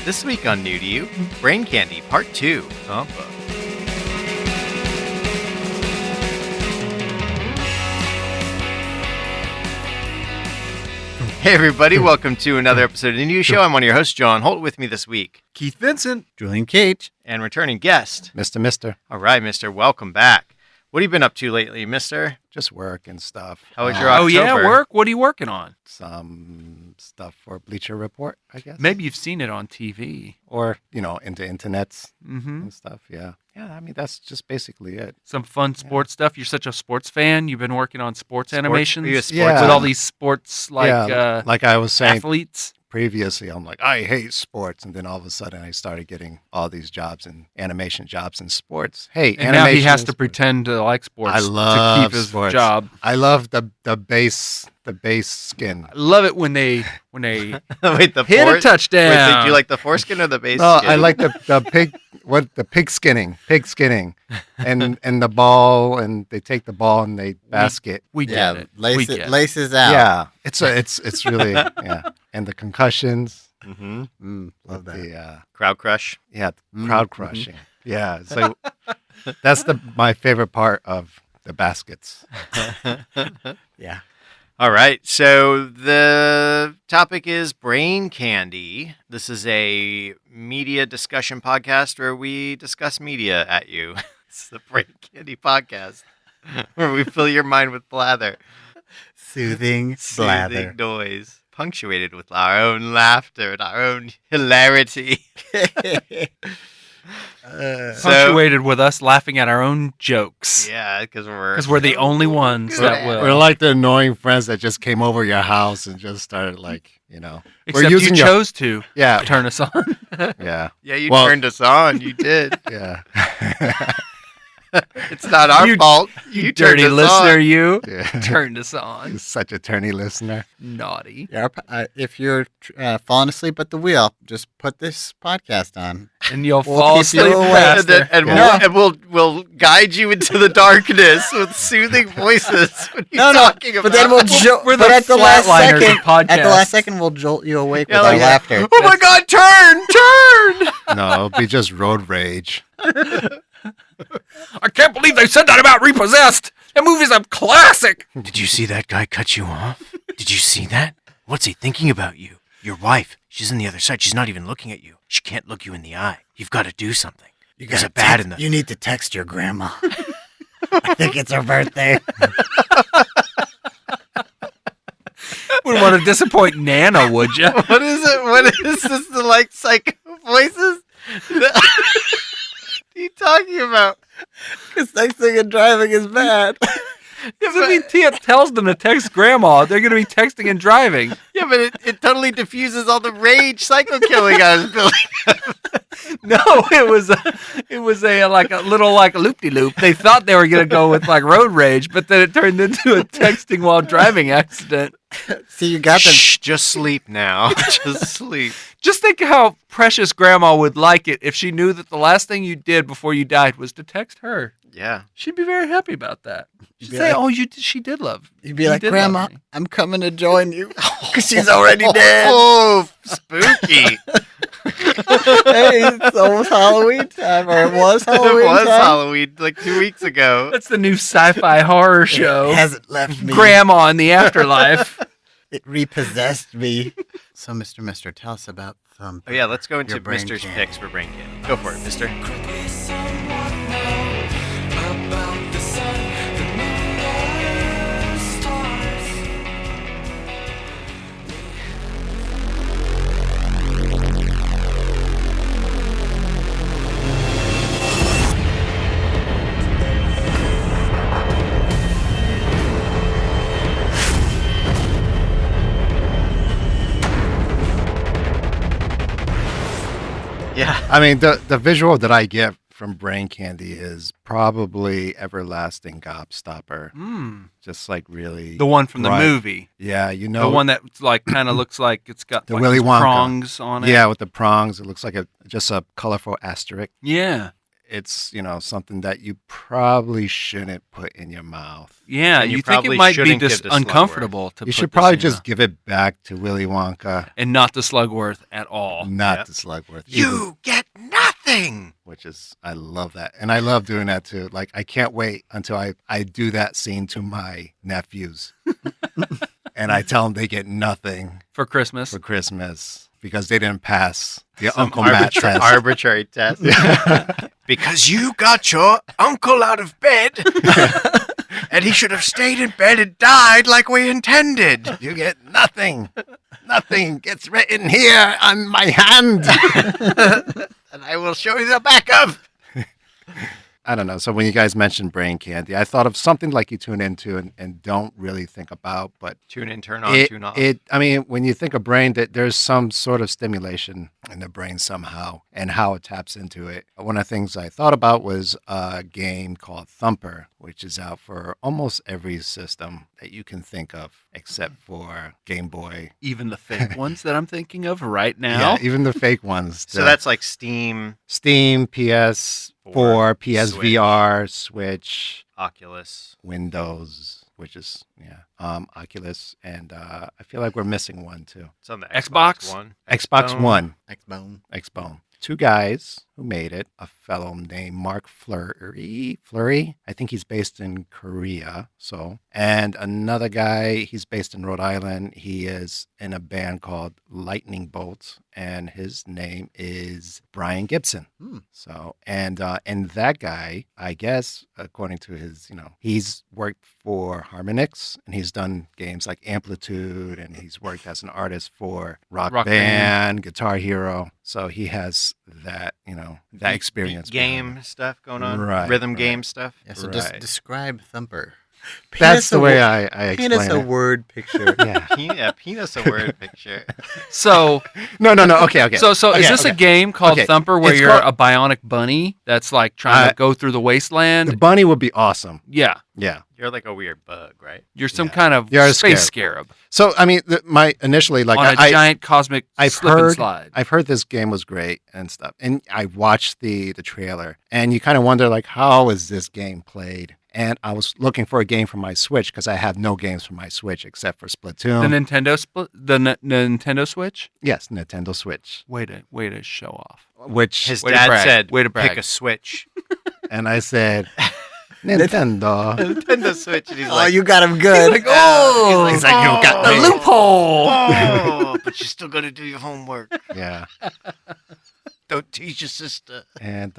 This week on New to You, Brain Candy Part 2. Hey everybody, welcome to another episode of the New Show. I'm one of your hosts, John Holt. With me this week, Keith Vincent, Julian Cage, and returning guest, Mister. All right, Mister, welcome back. What have you been up to lately, Mister? Just work and stuff. How was your October? Oh yeah, work? What are you working on? Some stuff for Bleacher Report, I guess. Maybe you've seen it on TV. Or, into internets Mm-hmm. and stuff, yeah. Yeah, I mean, that's just basically it. Some fun sports stuff. You're such a sports fan. You've been working on sports animations Are you a sports with all these sports like I was saying athletes. previously, I'm like, I hate sports. And then all of a sudden I started getting all these jobs and animation jobs in sports. Hey, And now he has to pretend to like sports I love to keep his sports. job. I love the base skin. I love it when they Wait, the hit a touchdown. Wait, do you like the foreskin or the base No, skin? I like the pig skinning, and the ball, and they take the ball and they basket. We get it. Lace We it, get it. laces out. Yeah, it's really yeah, and the concussions. Mm-hmm. Love that. Crowd crush. Yeah, crowd crushing. Yeah, so that's my favorite part of the baskets. Yeah. All right, so the topic is Brain Candy. This is a media discussion podcast where we discuss media at you. It's the Brain Candy podcast where we fill your mind with blather. Soothing blather. Soothing noise, punctuated with our own laughter and our own hilarity. Punctuated with us laughing at our own jokes. Yeah, because we're the only ones that will. We're like the annoying friends that just came over your house and just started Except you chose to yeah, turn us on. yeah, Yeah, you turned us on. You did. yeah. It's not our fault. You turned dirty us listener, on. you Yeah. turned us on. He's such a turny listener. Naughty. Yeah, if you're falling asleep at the wheel, just put this podcast on. And you'll We'll fall keep you asleep awake. faster. We'll guide you into the darkness with soothing voices. What are you No, talking but then about? We're the but at the last flatliners of second, podcasts. at the last second, we'll jolt you awake Yeah, with our like- laughter. Oh my God! Turn! No, it'll be just road rage. I can't believe they said that about Repossessed. That movie's a classic. Did you see that guy cut you off? Did you see that? What's he thinking about you? Your wife. She's on the other side. She's not even looking at you. She can't look you in the eye. You've got to do something. There's a bat in the... You need to text your grandma. I think it's her birthday. Wouldn't want to disappoint Nana, would you? What is it? What is this? The like psycho voices? What are you talking about? Because texting and driving is bad. Tia tells them to text Grandma. They're going to be texting and driving. Yeah, but it totally diffuses all the rage psycho killing I was building. No, it was a little loop-de-loop. They thought they were going to go with like road rage, but then it turned into a texting while driving accident. See, you got them. Shh, just sleep now. Just sleep. Just think how precious Grandma would like it if she knew that the last thing you did before you died was to text her. Yeah. She'd be very happy about that. She'd be say, like- "Oh, she did love." You'd be you like, did love Grandma, me." I'm coming to join you. Because she's already dead. Oh, spooky. Hey, it's almost Halloween time, or it was Halloween It was time. Halloween like 2 weeks ago. That's the new sci-fi horror show. It hasn't left me. Grandma in the afterlife. It repossessed me. So, Mr. Tell us about Oh yeah, let's go into Your brain Mister's candy. picks for Brain Candy. Go for it, Mister. Yeah. I mean, the visual that I get from Brain Candy is probably Everlasting Gobstopper. Just like really... The one from the bright. movie. Yeah, The one that like kind of looks like it's got The like Willy these Wonka. prongs on it. Yeah, with the prongs. It looks like just a colorful asterisk. Yeah. it's something that you probably shouldn't put in your mouth. Yeah, And you you think it probably might be shouldn't give to Slugworth. uncomfortable to You put should this probably in, just give it back to Willy Wonka, and not to Slugworth at all. not Yep. to Slugworth. You get nothing. Which is, I love that. And I love doing that too. Like, I can't wait until I do that scene to my nephews. And I tell them they get nothing For Christmas. for Christmas because they didn't pass the Some Uncle Matt test. arbitrary test. Because you got your uncle out of bed, and he should have stayed in bed and died like we intended. You get nothing. Nothing gets written here on my hand. And I will show you the back of. I don't know. So when you guys mentioned brain candy, I thought of something like you tune into and don't really think about, but Tune in, turn on, tune off. I mean, when you think of brain, that there's some sort of stimulation in the brain somehow and how it taps into it. One of the things I thought about was a game called Thumper, which is out for almost every system that you can think of except for Game Boy. Even the fake ones that I'm thinking of right now. Yeah, even the fake ones. So that's like Steam, PS4, PSVR, Switch, Oculus. Windows, which is Oculus, and I feel like we're missing one too. It's on the Xbox? One. Xbox One, X-Bone. Xbone. Two guys who made it. A fellow named Mark Fleury. I think he's based in Korea. And another guy. He's based in Rhode Island. He is in a band called Lightning Bolt, and his name is Brian Gibson. And that guy, I guess, according to his, he's worked for Harmonix, and he's done games like Amplitude, and he's worked as an artist for Rock Band, Guitar Hero. So he has that, that experience. Game stuff going on. Right, Rhythm right. game stuff. Yeah, so Right. just describe Thumper. That's the way I explain Paint us a it. word picture. Yeah. Penis a word picture. So, No. Okay. so is Okay, this a okay. game called Okay, Thumper where it's you're called- a bionic bunny that's like trying to go through the wasteland? The bunny would be awesome. Yeah. Yeah. You're like a weird bug, right? You're some Yeah. kind of You're a space scarab So I mean, my initially like on a giant cosmic slip and slide. I've heard this game was great and stuff, and I watched the trailer, and you kind of wonder like, how is this game played? And I was looking for a game for my Switch because I have no games for my Switch except for Splatoon. The Nintendo Switch? Yes, Nintendo Switch, Way to show off. which His Way to dad brag. said, Way to brag. pick a Switch. and I said, Nintendo. Nintendo Switch. And he's Oh, like, you got him good. Oh, he's like, you got the me. loophole. Oh, but you still got to do your homework. Yeah. Don't teach your sister. And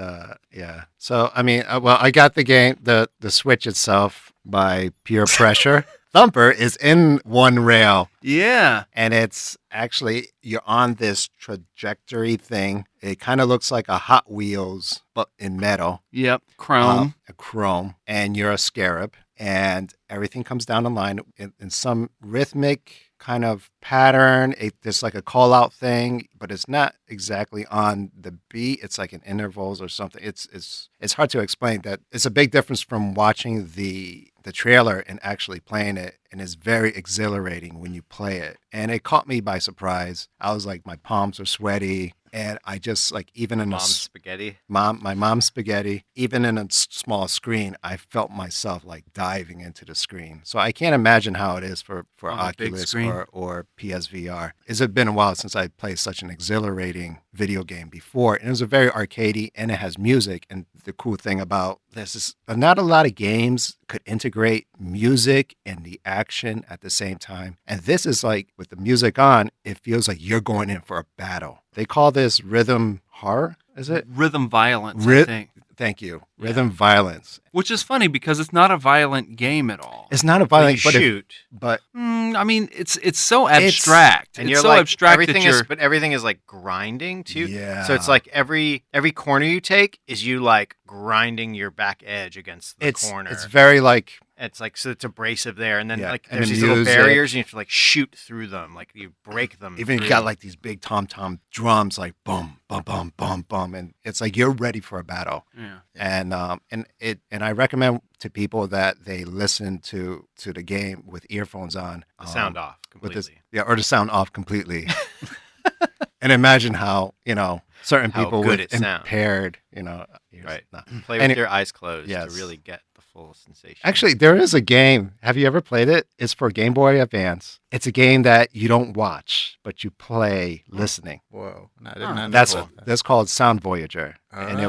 yeah, so I mean, well, I got the game, the Switch itself by pure pressure. Thumper is in one rail, Yeah. and it's actually you're on this trajectory thing. It kind of looks like a Hot Wheels, but in metal, Yep. Chrome. a chrome, and you're a scarab, and everything comes down the line in some rhythmic kind of pattern. There's like a call out thing, but it's not exactly on the beat. It's like in intervals or something. It's hard to explain. That it's a big difference from watching the trailer and actually playing it, and it's very exhilarating when you play it. And it caught me by surprise. I was like, my palms are sweaty. And I just like, even in Mom's spaghetti. my mom's spaghetti, even in a small screen, I felt myself like diving into the screen. So I can't imagine how it is for On a big Oculus screen. or PSVR. It's been a while since I played such an exhilarating video game before. And it was a very arcadey, and it has music. And the cool thing about this is not a lot of games could integrate music and the action at the same time. And this is like, with the music on, it feels like you're going in for a battle. They call this rhythm horror, is it? Rhythm violence, I Ry- think. Thank you. Rhythm violence. Which is funny because it's not a violent game at all. It's not a Well, violent, you but shoot. I mean, it's so abstract. And it's you're so like, abstract everything that you're... is, but everything is like grinding too. Yeah. So it's like every corner you take is you like grinding your back edge against the corner. It's very like, It's like, so it's abrasive there, and then Yeah, like and there's the these little music. barriers, and you have to like shoot through them, like you break them. even you through. got like these big tom drums, like boom, bum, bum, bum, bum, and it's like you're ready for a battle. Yeah. And I recommend to people that they listen to the game with earphones on, The sound off with completely. this, or the sound off completely. And imagine how certain How people good with it sounds. impaired ears. Right. No. Play And with your eyes closed yes. to really get the full sensation. Actually, there is a game. Have you ever played it? It's for Game Boy Advance. It's a game that you don't watch, but you play listening. Whoa. No, I did not know That's that. that's called Sound Voyager, and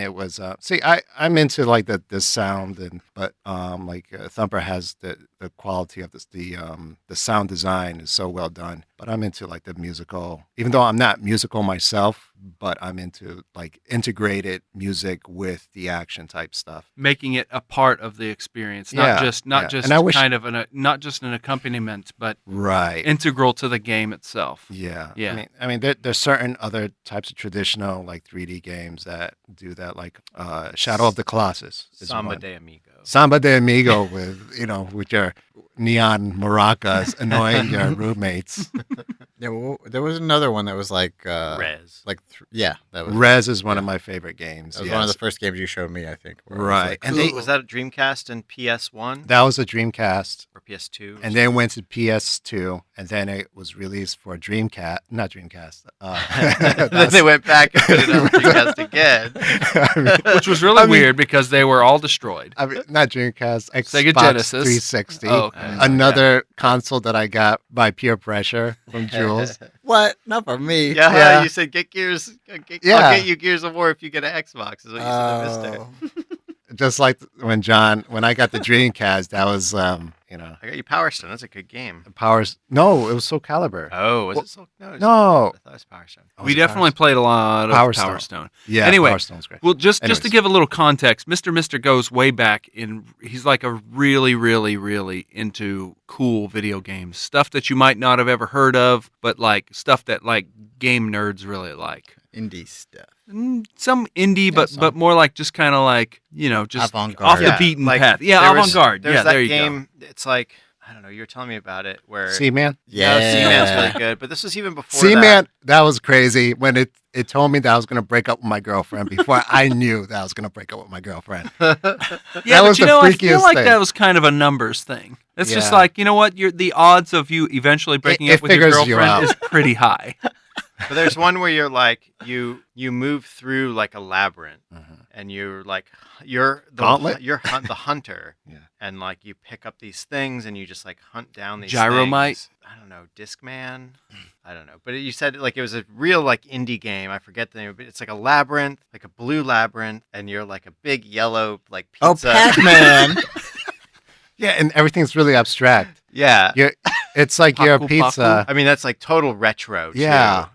it was see I'm into like the sound but Thumper has the quality of the sound design is so well done, but I'm into like the musical, even though I'm not musical myself, but I'm into like integrated music with the action type stuff. Making it a part of the experience, Yeah, not just yeah. And I wish- kind of not just an accompaniment, but Right. integral to the game itself. Yeah. Yeah. I mean there's certain other types of traditional like 3D games that do that, like Shadow of the Colossus is Samba one. de Amigo. Samba de Amigo with your neon maracas annoying your roommates. Yeah, well, there was another one that was like Rez. that was Rez is one of my favorite games. that was one of the first games you showed me, I think. where it was Right. like, And they- was that a Dreamcast and PS1 That was a Dreamcast, or PS2? and then went to PS2, and then it was released for not Dreamcast. then they went back and put it on Dreamcast again. Which was really weird because they were all destroyed. Not Dreamcast, Sega Xbox Genesis. 360. Oh, okay. Another console that I got by peer pressure from Jules. what? Not for me. Yeah, Yeah. you said get Gears. I'll Yeah. get you Gears of War if you get an Xbox. Is what you said to Mister. Just like when I got the Dreamcast, that was I got you Power Stone. That's a good game. Powers. No, it was Soul Calibur. Oh, was it so? No. No. I thought it was Power Stone. We definitely played a lot of Power Power Stone. Stone. Yeah. Anyway, Power Stone's great. Well, just to Anyways. give a little context, Mr. goes way back he's like a really, really, really into cool video games. Stuff that you might not have ever heard of, but like stuff that like game nerds really like. Indie stuff. Some indie, Yeah, but more like just kind of like, just Avant-garde. off the Yeah, beaten like, path. Yeah, there was- avant-garde. There's Yeah, that there you game. It's like, I don't know. You were telling me about it where Seaman? No, Seaman's really good, but this was even before Seaman, that was crazy when it told me that I was going to break up with my girlfriend before I knew that I was going to break up with my girlfriend. go. Yeah, That was but the I feel freakiest like thing. that was kind of a numbers thing. It's just Yeah. like, you know what? The odds of you eventually breaking It up with your figures you girlfriend out. is pretty high. But there's one where you're like you move through like a labyrinth, and you're like you're the Gauntlet? the hunter, Yeah. and like you pick up these things and you just like hunt down these Gyromite? things. I don't know, Discman. I don't know, but you said like it was a real like indie game. I forget the name, but it's like a labyrinth, like a blue labyrinth, and you're like a big yellow like Oh, pizza. Pac-Man. Yeah, and everything's really abstract. Yeah, It's like your Paku pizza. I mean that's like total retro. too. Yeah.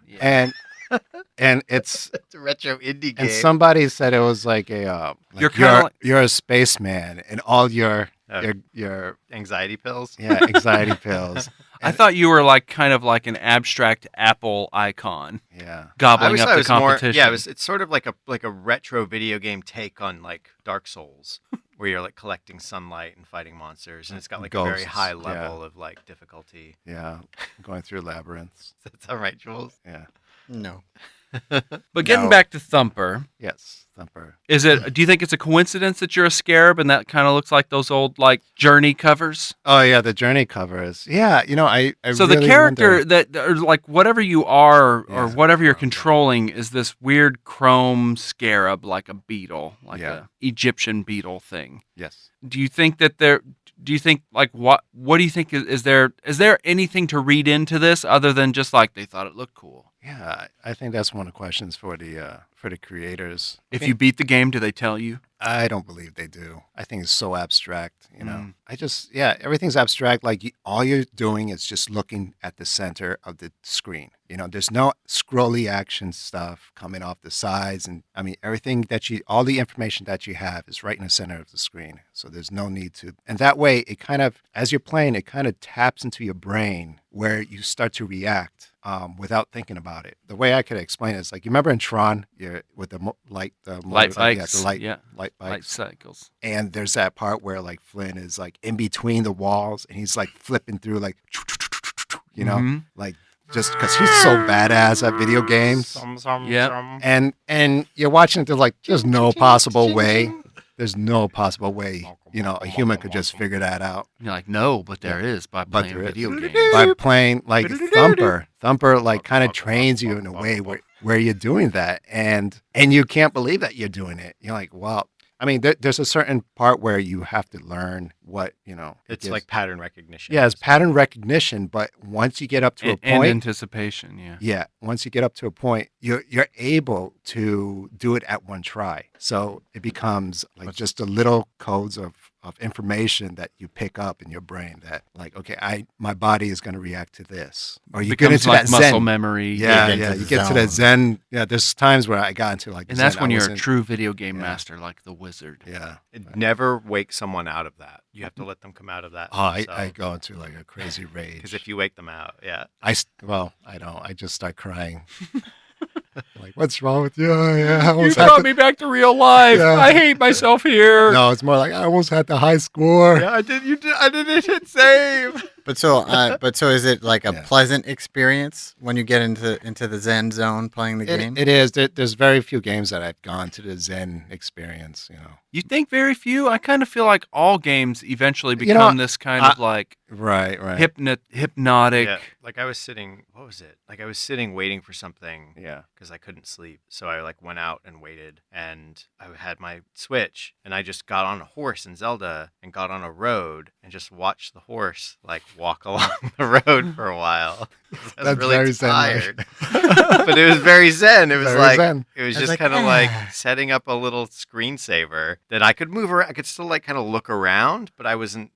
And it's It's a retro indie game. and somebody said it was like a You're kinda like- you're a spaceman and all your Oh. your anxiety pills. anxiety pills. I thought you were like kind of like an abstract Apple icon Yeah. I gobbling always up thought it the was more. competition. Yeah, it's sort of like a retro video game take on like Dark Souls, where you're like collecting sunlight and fighting monsters, and it's got like a very Ghosts, high yeah. level of like difficulty. Yeah. Going through labyrinths. That's all right, Jules. Yeah. No. But getting No. back to Thumper, Yes. Thumper. do you think it's a coincidence that you're a scarab and that kind of looks like those old like Journey covers? Oh yeah, the Journey covers. Yeah, I So really the character wonder- that, or like whatever you are or Yeah. whatever you're controlling is this weird chrome scarab, like a beetle, like Yeah. a Egyptian beetle thing. Yes. Do you think that do you think like what do you think is there anything to read into this other than just like they thought it looked cool? Yeah, I think that's one of the questions for the creators. If you beat the game, do they tell you? I don't believe they do. I think it's so abstract, everything's abstract. Like all you're doing is just looking at the center of the screen. There's no scrolly action stuff coming off the sides. And I mean, all the information that you have is right in the center of the screen. So there's no need to, and that way it kind of, as you're playing, it kind of taps into your brain where you start to react. Without thinking about it. The way I could explain it is like, you remember in Tron, with the light Light bikes, light yeah. bikes. Light cycles. And there's that part where like Flynn is like in between the walls and he's like flipping through like, Mhm. like just because he's so badass at video games. Yeah. And you're watching it, there's like, there's no possible way there's no possible way, a human could just figure that out. You're like, no, but there is by But playing there is. video games. By playing like Thumper. Thumper like kind of trains you in a way where you're doing that, and you can't believe that you're doing it. You're like, wow. I mean, there's a certain part where you have to learn what, It's like pattern recognition. Yeah, it's pattern recognition, but once you get up to a And point, anticipation, yeah. yeah, once you get up to a point, you're able to do it at one try. So it becomes like just the little codes of information that you pick up in your brain that like, okay, my body is going to react to this. Or you get becomes into like that muscle zen. memory. Yeah, get yeah. into You the get to that zone. zen. Yeah, there's times where I got into like And that's zen. when I you're was a in- true video game Yeah. master, like the wizard. Yeah. Never wake someone out of that. You have to let them come out of that. Oh, I go into like a crazy rage. Because if you wake them out, yeah. I don't. I just start crying. Like, what's wrong with you? Yeah, I almost had to- me back to real life. Yeah. I hate myself here. No, it's more like I almost had the high score. Yeah, I did. You did. I didn't hit save. But so is it like a Yeah. pleasant experience when you get into the Zen zone playing the game? It is. There's very few games that I've gone to the Zen experience. You think very few? I kind of feel like all games eventually You know, become this kind of like Right. hypnotic. Yeah, like I was sitting. What was it? Like I was sitting waiting for something. Yeah. Because I couldn't sleep, so I like went out and waited, and I had my Switch, and I just got on a horse in Zelda and got on a road and just watched the horse like walk along the road for a while. I was That's really very Zen-like. tired, but it was very zen. It was Very like zen. it was I was just like, kind of like "Ah." setting up a little screensaver that I could move around. I could still like kind of look around, but I was in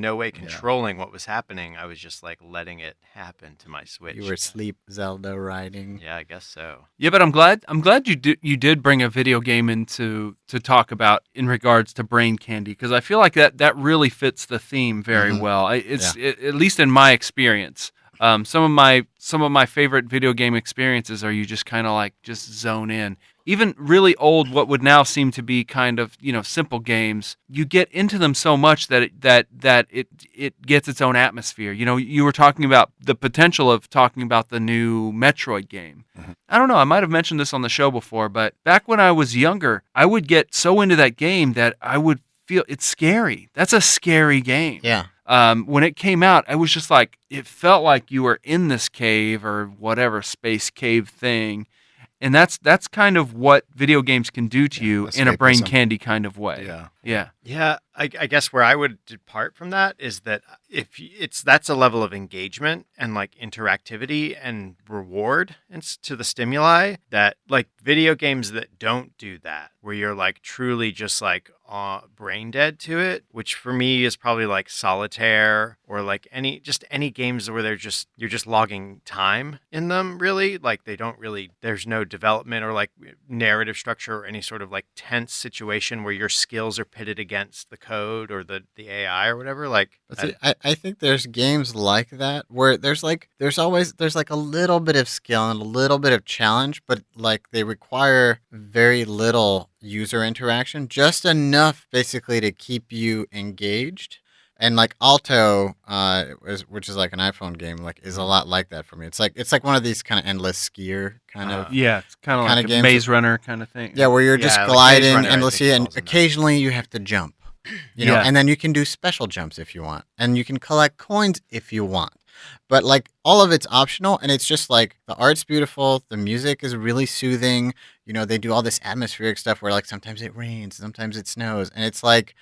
no way controlling what was happening. I was just like letting it happen to my Switch. You were sleep Zelda riding. Yeah, I guess so. Yeah, but I'm glad you did bring a video game into to talk about in regards to brain candy, because I feel like that really fits the theme very Mhm. well. At least in my experience. Some of my favorite video game experiences are you just kind of like just zone in. Even really old, what would now seem to be kind of simple games, you get into them so much that it gets its own atmosphere. You were talking about the potential of talking about the new Metroid game. Mm-hmm. I don't know. I might have mentioned this on the show before, but back when I was younger, I would get so into that game that I would feel it's scary. That's a scary game. Yeah. When it came out, I was just like, it felt like you were in this cave or whatever space cave thing. And that's kind of what video games can do to you in a brain escapism. candy kind of way. Yeah. Yeah. Yeah, I guess where I would depart from that is that that's a level of engagement and like interactivity and reward to the stimuli that like video games that don't do that, where you're like truly just like brain dead to it, which for me is probably like solitaire or like any games where you're just logging time in them, really. Like there's no development or like narrative structure or any sort of like tense situation where your skills are pitted against the code or the AI or whatever. Like But see, I think there's games like that where there's like a little bit of skill and a little bit of challenge, but like they require very little user interaction, just enough basically to keep you engaged. And like Alto, which is like an iPhone game, like is a lot like that for me. It's like one of these kind of endless skier kind of. Yeah, it's kind of Kinda like a games Maze Runner kind of thing. Yeah, where you're just Yeah, like Maze gliding Runner, I endlessly, think and falls in that. occasionally you have to jump. Yeah. And then you can do special jumps if you want, and you can collect coins if you want. But like all of it's optional, and it's just like the art's beautiful, the music is really soothing. They do all this atmospheric stuff where like sometimes it rains, sometimes it snows, and it's like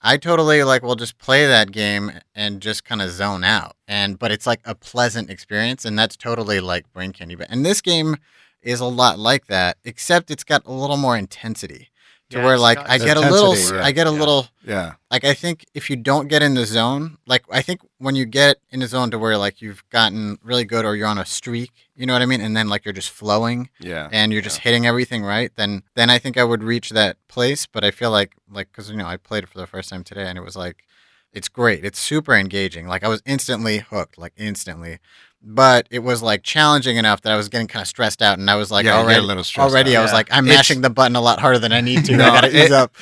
I totally like will just play that game and just kind of zone out. But it's like a pleasant experience, and that's totally like brain candy. And this game is a lot like that, except it's got a little more intensity. To Yeah, where it's like got I the get a little, intensity, yeah. I get a little. Yeah. Like I think if you don't get in the zone, like I think when you get in the zone to where like you've gotten really good or you're on a streak, you know what I mean, and then like you're just flowing Yeah. and you're just hitting everything right, then I think I would reach that place. But I feel like because I played it for the first time today and it was like it's great, it's super engaging. Like I was instantly hooked, like instantly. But it was like challenging enough that I was getting kind of stressed out, and I was like, Yeah, you get already, a little stressed I out. was Yeah. like, I'm It's- mashing the button a lot harder than I need to. No, I gotta ease up.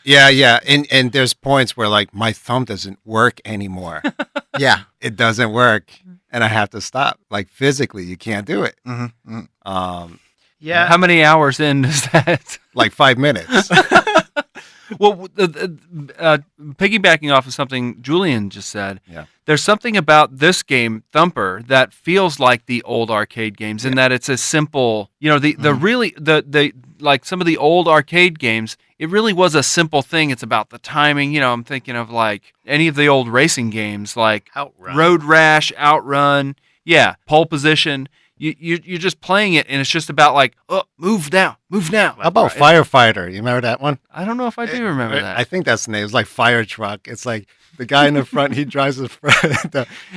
Yeah. And there's points where like my thumb doesn't work anymore. Yeah. It doesn't work, and I have to stop. Like physically, you can't do it. Mm-hmm. Um, yeah, How many hours in is that? like 5 minutes. Well, piggybacking off of something Julian just said, Yeah. there's something about this game, Thumper, that feels like the old arcade games in that it's a simple, the like some of the old arcade games, it really was a simple thing. It's about the timing. I'm thinking of like any of the old racing games like Outrun. Road Rash, Outrun, Pole Position. You're just playing it, and it's just about like, move now. How about Firefighter? You remember that one? I don't know if I do remember that. I think that's the name. It's like Fire Truck. It's like the guy in the front, he drives the front.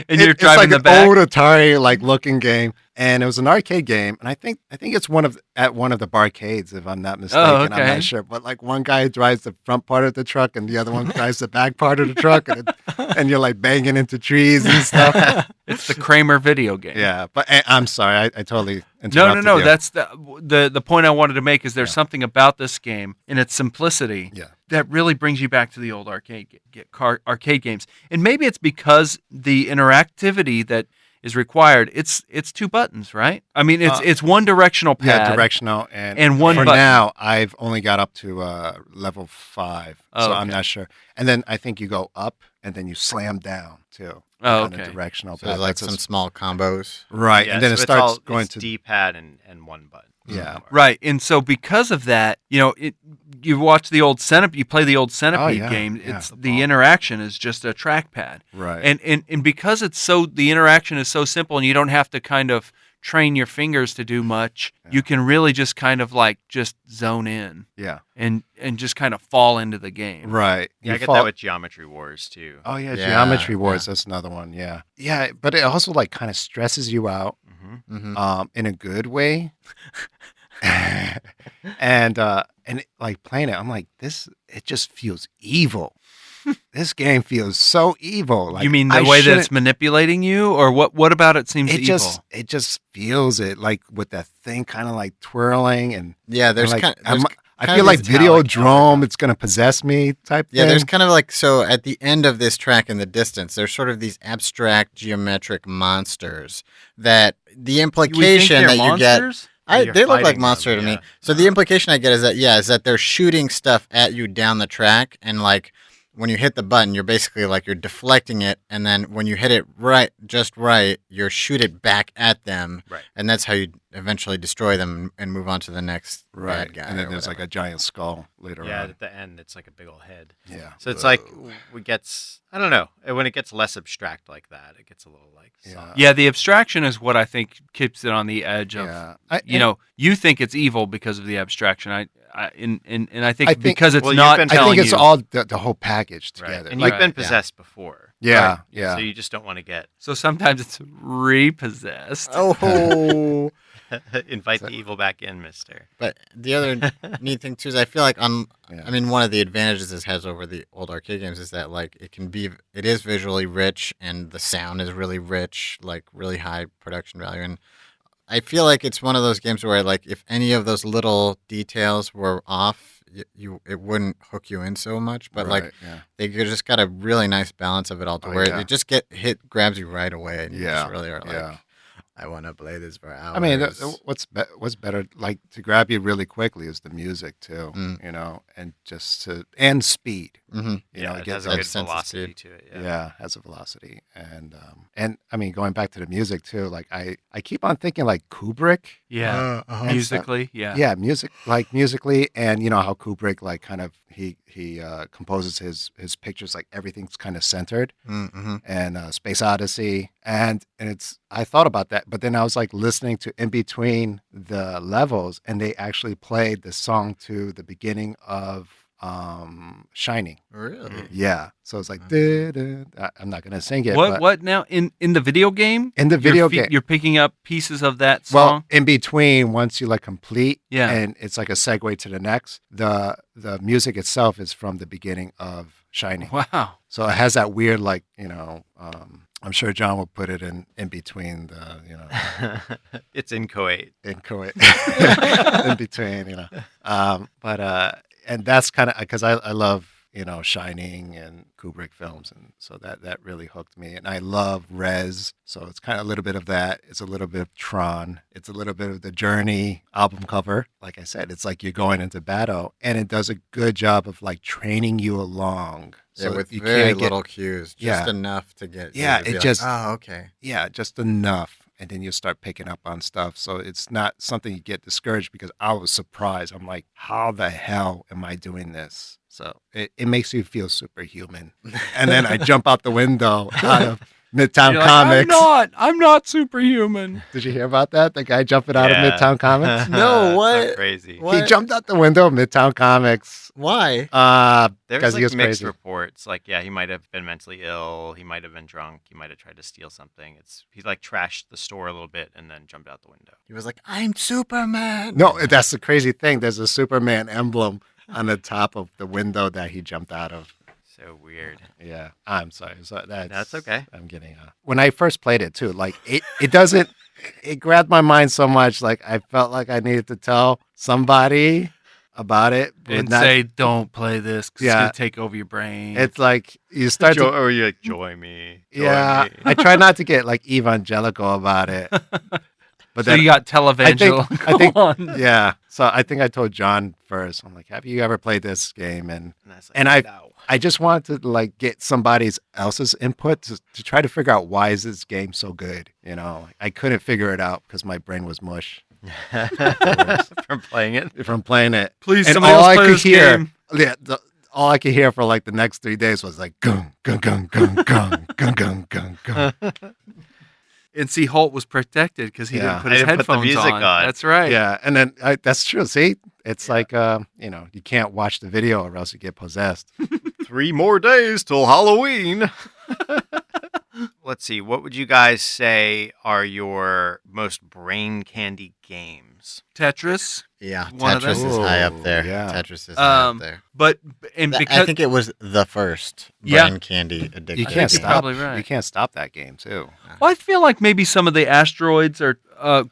And you're driving it's like the an back. old Atari like looking game, and it was an arcade game. And I think it's at one of the barcades, if I'm not mistaken. Oh, okay. I'm not sure, but like one guy drives the front part of the truck, and the other one drives the back part of the truck, and you're like banging into trees and stuff. It's the Kramer video game. Yeah, but I'm sorry, I totally No. interrupted you. That's the point I wanted to make is there's something about this game in its simplicity that really brings you back to the old arcade games. And maybe it's because the interactivity that is required. It's two buttons, right? I mean, it's one directional pad. Yeah, directional and one for button. now, I've only got up to level 5, Oh, so okay. I'm not sure. And then I think you go up and then you slam down too. Oh, on a okay. directional So pad. there's like That's some small combos. right, Yeah, and then so it it's starts all, going it's to D-pad and one button. Yeah. Right, and so because of that, you watch the old Centipede, you play the old Centipede game. yeah. It's the interaction is just a trackpad, right. and because the interaction is so simple, and you don't have to kind of train your fingers to do much. Yeah. You can really just kind of like just zone in Yeah. and just kind of fall into the game. Right. Yeah, You I get fall- that with Geometry Wars too. Oh yeah, Yeah, Geometry Wars. yeah. That's another one. Yeah. Yeah, but it also like kind of stresses you out Mm-hmm. Mm-hmm. in a good way. and like playing it, I'm like, it just feels evil. This game feels so evil. Like, You mean the I way that shouldn't- it's manipulating you, or what about it seems it evil? just feels it like with that thing kind of like twirling and Yeah, there's like, kind. I kind feel of like these Videodrome. It's gonna possess me type thing. Yeah, there's kind of like, so at the end of this track in the distance, there's sort of these abstract geometric monsters that the You would think implication they're that you get. monsters? You're They look like fighting monster them, to me. yeah. So the implication I get is that they're shooting stuff at you down the track, and like when you hit the button, you're basically like you're deflecting it, and then when you hit it just right, you shoot it back at them, Right. and that's how you eventually destroy them and move on to the next right. bad guy. And then or there's whatever. like a giant skull later Yeah, on. at the end, it's like a big old head. Yeah. So it's like it gets, I don't know, when it gets less abstract like that, it gets a little like Yeah. soft. Yeah, the abstraction is what I think keeps it on the edge of. Yeah. You think it's evil because of the abstraction. I think I think- because it's Well, you've not been I telling think it's you. all the whole package Right. together. And Like, you've been yeah. possessed before. yeah, Right. yeah. So you just don't want to get, So sometimes it's repossessed. Oh. invite the evil back in, mister. But the other neat thing too is I feel like Yeah. I mean, one of the advantages this has over the old arcade games is that like it is visually rich and the sound is really rich, like really high production value. And I feel like it's one of those games where like if any of those little details were off, it wouldn't hook you in so much. But like Right, yeah. they just got a really nice balance of it all to Oh, where yeah. it just grabs you right away. And you Yeah, just really are like, yeah. I want to play this for hours. I mean, what's better, like to grab you really quickly, is the music too. Mm. You know, and and speed. hmm You know, it get has a those- good sense of velocity speed. to it. yeah, has a velocity, and I mean, going back to the music too. Like I keep on thinking like Kubrick. Yeah, And musically, yeah. Yeah, musically, and you know how Kubrick like kind of he composes his pictures like everything's kind of centered, Mm-hmm. and Space Odyssey, and I thought about that, but then I was like listening to in between the levels, and they actually played the song to the beginning of Shining. Really? Yeah, so it's like I'm not gonna sing it. What but what now in the video game? in the video game? You're picking up pieces of that Well, song. in between, once you like complete, Yeah. and it's like a segue to the next. The music itself is from the beginning of Shining, Wow. so it has that weird like I'm sure John will put it in between the It's inchoate. inchoate in between but and that's kind of because I love Shining and Kubrick films, and so that really hooked me. And I love Rez, so it's kind of a little bit of that. It's a little bit of Tron. It's a little bit of the Journey album cover. Like I said, it's like you're going into battle, and it does a good job of like training you along. Yeah, with you very can't get- little cues, just enough to get. you Yeah, to be it like, just- Oh, okay. Yeah, just enough. And then you start picking up on stuff. So it's not something you get discouraged, because I was surprised. I'm like, how the hell am I doing this? So it makes you feel superhuman. And then I jump out the window out of Midtown You're like, Comics. I'm not superhuman. Did you hear about that? The guy jumping out of Yeah. Midtown Comics? No, So what? crazy. What? He jumped out the window of Midtown Comics. Why? There's Because like he was mixed crazy. reports. Like, yeah, he might have been mentally ill. He might have been drunk. He might have tried to steal something. He like trashed the store a little bit and then jumped out the window. He was like, "I'm Superman." No, that's the crazy thing. There's a Superman emblem on the top of the window that he jumped out of. So weird. Yeah, I'm sorry. So That's okay. I'm getting when I first played it too, like it doesn't. It grabbed my mind so much. Like I felt like I needed to tell somebody about it. but And not- say, don't play this because Yeah. it's going to take over your brain. it's like you start to. Or you like joy me. Joy Yeah, me. I try not to get like evangelical about it. But so then you got televangelical I think- on. yeah, so I think I told John first. I'm like, "Have you ever played this game?" And, I was like, And I- no. I just wanted to like get somebody else's input to try to figure out why is this game so good. I couldn't figure it out because my brain was mush From playing it. from playing it. Please, And somebody all else I play could this hear, game. yeah, all I could hear for like the next 3 days was like gung gung gung gung gung gung gung gung gung. And see, Holt was protected because he Yeah. didn't put I his didn't put the headphones music on. That's right. Yeah, and then that's true. See, it's like you can't watch the video or else you get possessed. 3 more days till Halloween. Let's see. What would you guys say are your most brain candy games? Tetris. Yeah, One of Tetris them? is high up Ooh, there. yeah. Tetris is high Um, up there. But and I because think it was the first Yeah. brain candy addictive. You can't you're stop. probably right. You can't stop that game too. well, I feel like maybe some of the asteroids are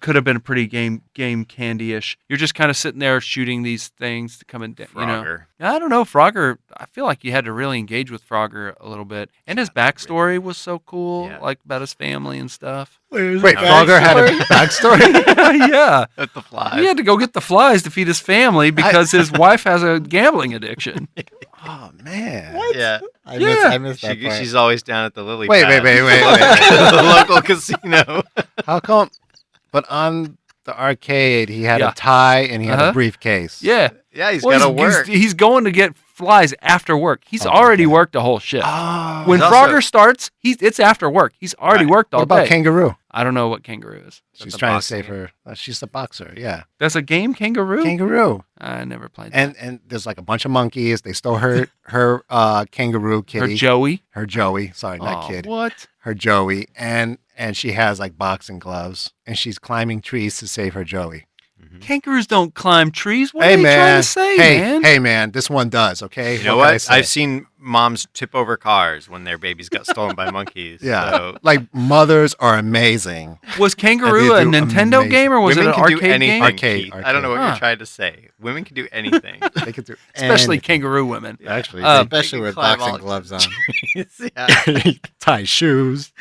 could have been pretty game candy-ish. You're just kind of sitting there shooting these things to come and Frogger. I don't know, Frogger. I feel like you had to really engage with Frogger a little bit, and his backstory was so cool, Yeah. like about his family and stuff. Wait, backstory? Frogger had a backstory? Yeah, At the flies. he had to go get the flies to feed his family because his wife has a gambling addiction. Oh man! Yeah. Yeah. I missed that part. She's always down at the lily Wait, pad. wait. The local casino. How come? But on the arcade, he had Yeah. a tie and he had Uh-huh. a briefcase. Yeah, Yeah, he's Well, got to work. He's going to get flies after work. He's Oh, already okay. worked a whole shift. Oh. When He's Frogger also- starts, it's after work. He's already Right. worked all What about day. Kangaroo? I don't know what kangaroo is. She's the trying to boxing save her. She's the boxer. Yeah, That's a game, kangaroo. Kangaroo. I never played that. And there's like a bunch of monkeys. They stole her kangaroo Her kitty. Joey. Her Joey. Sorry, not Oh, kid. What? Her Joey. And she has like boxing gloves. And she's climbing trees to save her Joey. Kangaroos don't climb trees. What hey are you man. trying to say, hey, man? hey man. This one does. Okay. You know can I what? say? I've seen moms tip over cars when their babies got stolen by monkeys. Yeah. So Like mothers are amazing. Was Kangaroo a And they do Nintendo amazing. game or was women it an can do arcade anything. game? Arcade, Keith. I don't know what arcade. you're trying to say. Women can do anything. They could do Especially anything. kangaroo women. Actually, Especially They with climb boxing all- gloves on. yeah. they tie shoes,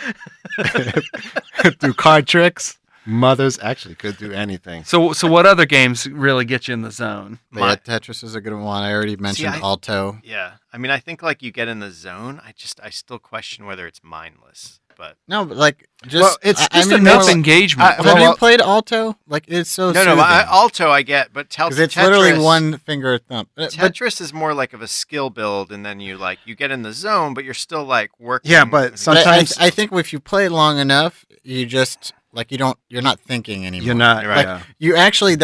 do card tricks. Mothers actually could do anything. So what other games really get you in the zone? But yeah, Tetris is a good one. I already mentioned I- Alto. Yeah. I mean, I think like you get in the zone. I still question whether it's mindless. But No, but like just Well, it's I Just mean, enough more like- engagement. I- Have you well, played Alto? Like it's so no, Alto I get, but because it's literally Tetris- one finger thumb. But Tetris is more like of a skill build, and then you get in the zone, but you're still like working. Yeah, but but sometimes I think if you play it long enough, you just like you're not thinking anymore. you're not. Right. Yeah. You actually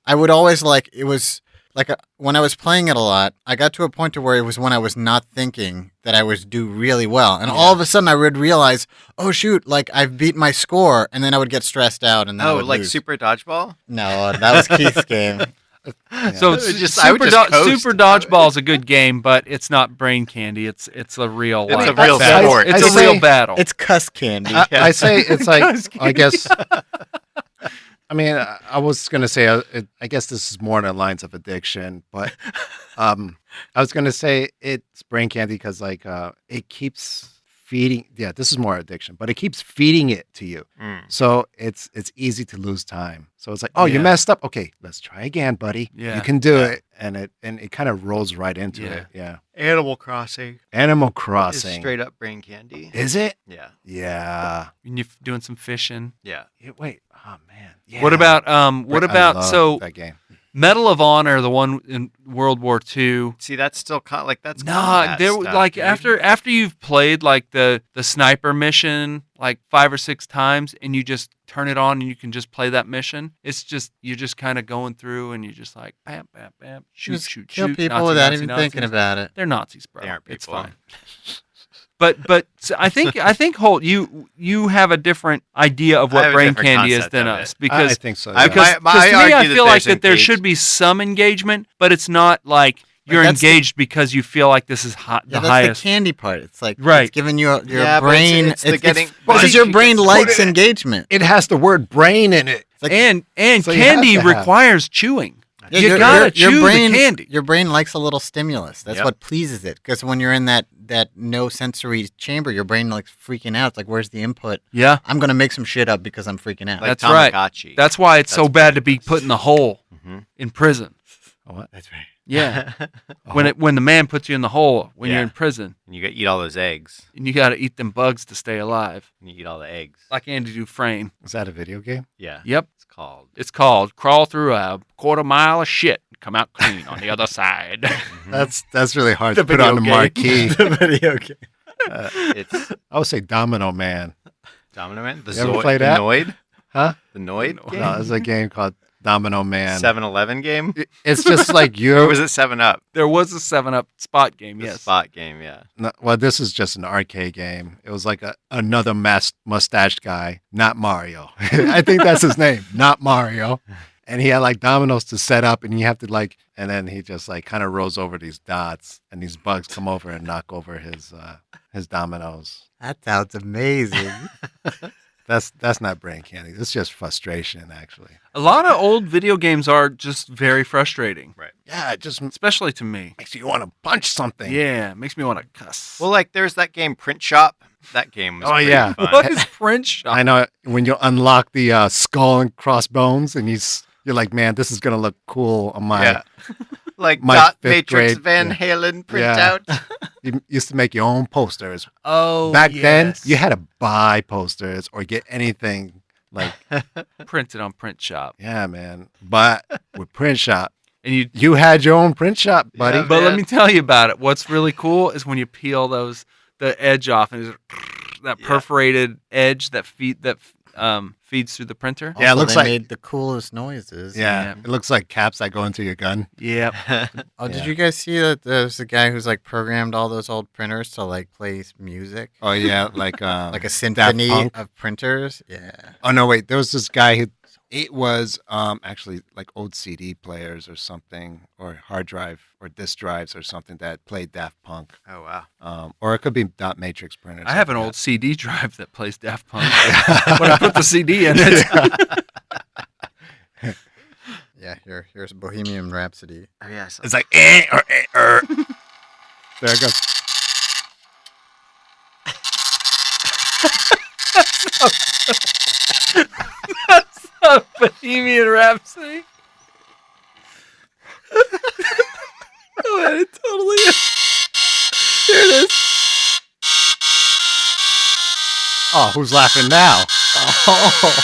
I would always it was like when I was playing it a lot, I got to a point to where it was when I was not thinking that I was do really well, and all of a sudden I would realize, oh shoot, like I've beat my score, and then I would get stressed out, and then I Oh, would like lose. Super Dodgeball? No, that was Keith's game. So It was Super, I would just coast. Super Dodgeball is a good game, but it's not brain candy. It's a real It's life a real battle. sport. It's I a say real battle. It's cuss candy. I say it's like I guess. I mean, I was gonna say, I guess this is more on the lines of addiction, but I was gonna say it's brain candy because like it keeps feeding. Yeah, this is more addiction, but it keeps feeding it to you, so it's easy to lose time. So it's like, oh, you Yeah. messed up. Okay, let's try again, buddy. Yeah. You can do it, and it kind of rolls right into Yeah. it. Yeah, Animal Crossing Animal is Crossing. straight up brain candy. Is it? Yeah. Yeah. And you're doing some fishing. Yeah. Wait. Oh man. Yeah. What about I love so that game? Medal of Honor, the one in World War II? See, that's still like that's Nah, combat there stuff, like dude. after you've played like the sniper mission like 5 or 6 times, and you just turn it on and you can just play that mission. It's just you're just kind of going through and you just like bam, bam, bam, shoot, Just shoot, kill shoot. people Nazi, without Nazi, even Nazis. thinking about it. They're Nazis, bro. They aren't It's people. fine. But so I think Holt, you have a different idea of I what have a brain different candy is concept than of us it. because I think so. I- yeah. because I to me, argue I that feel like there's that there should engaged- be some engagement, but it's not like you're that's the- engaged because you feel like this is Yeah, the that's highest. the candy part. It's like Right. it's giving you your Yeah, but brain. it's the getting- because your Buddy, brain it's- likes engagement. it has the word brain in it. It's like, and So you have candy to have- requires chewing. yeah, you gotta chew brain, the candy. Your brain likes a little stimulus. That's Yep. what pleases it. Because when you're in that no sensory chamber, your brain likes freaking out. It's like, where's the input? Yeah, I'm gonna make some shit up because I'm freaking out. Like That's right. Tamagotchi. that's why it's so That's bad to be put in the hole Mhm. in prison. Oh, what? That's right. Yeah, when the man puts you in the hole when you're Yeah. in prison, And you got eat all those eggs. and you got to eat them bugs to stay alive, And you eat all the eggs. like Andy Dufresne. Is that a video game? Yeah. Yep, It's called. it's called "Crawl Through a Quarter Mile of Shit, Come Out Clean on the Other Side." That's really hard The to put on the video marquee. the video game. It's I would say Domino Man. Domino Man. The You ever play that? The Noid. Huh? The Noid No. game. No, there's a game called Domino Man. 7-Eleven game. It's just like Or you. was it 7-Up? There was a 7-Up spot game. The Yes. spot game. Yeah. No, well, this is just an arcade game. It was like another mustached guy, not Mario. I think that's his name, not Mario. And he had like dominoes to set up, and you have to like, and then he just like kind of rolls over these dots, and these bugs come over and knock over his dominoes. That sounds amazing. That's not brain candy. It's just frustration, actually. A lot of old video games are just very frustrating, Yeah, it just especially to me. makes you want to punch something. Yeah, it makes me want to cuss. Well, like there's that game Print Shop. That game was Oh, pretty yeah. fun. What is print shop? I know when you unlock the skull and crossbones, and you're like, man, this is gonna look cool on my. Yeah. Like My Dot fifth Matrix grade, Van yeah. Halen Yeah. printout. You used to make your own posters. Oh, Back then, yes. you had to buy posters or get anything like, printed on print shop, yeah, man. But with print shop, and you. you had your own print shop, buddy. Yeah. But let man. me tell you about it. What's really cool is when you peel the edge off, and there's that Yeah. perforated edge that feeds through the printer. Yeah, it Also, looks they like- made the coolest noises. Yeah, Yeah. it looks like caps that go into your gun. Yep. Oh, did Yeah. you guys see that there's a guy who's like programmed all those old printers to like play music? Oh yeah, like Like a symphony Punk. of printers? Yeah. Oh no, wait. There was this guy who it was actually like old CD players or something, or hard drive or disk drives or something that played Daft Punk. Oh wow. Or it could be dot matrix printers. I have an like old CD drive that plays Daft Punk. When I put the CD in it, Yeah, here's Bohemian Rhapsody. Oh yes. It's like There it goes. that's not Bohemian Rhapsody. Oh, man, it totally is. Here it is. Oh, who's laughing now? Oh.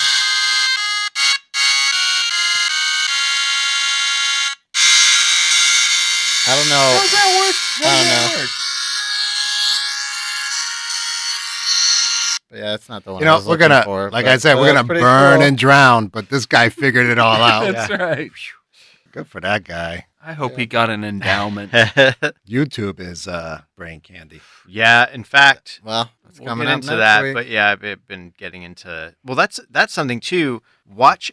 I don't know. How's that work? I don't How does that know. work? But yeah, that's not the one. You I know, was we're looking gonna, for, like but- I said, but we're that's gonna pretty burn cool. and drown. But this guy figured it all out. That's right. Good for that guy. I hope he got an endowment. YouTube is brain candy. Yeah. In fact, Well, it's we'll coming get up into next that. week. But yeah, I've been getting into. Well, that's something too.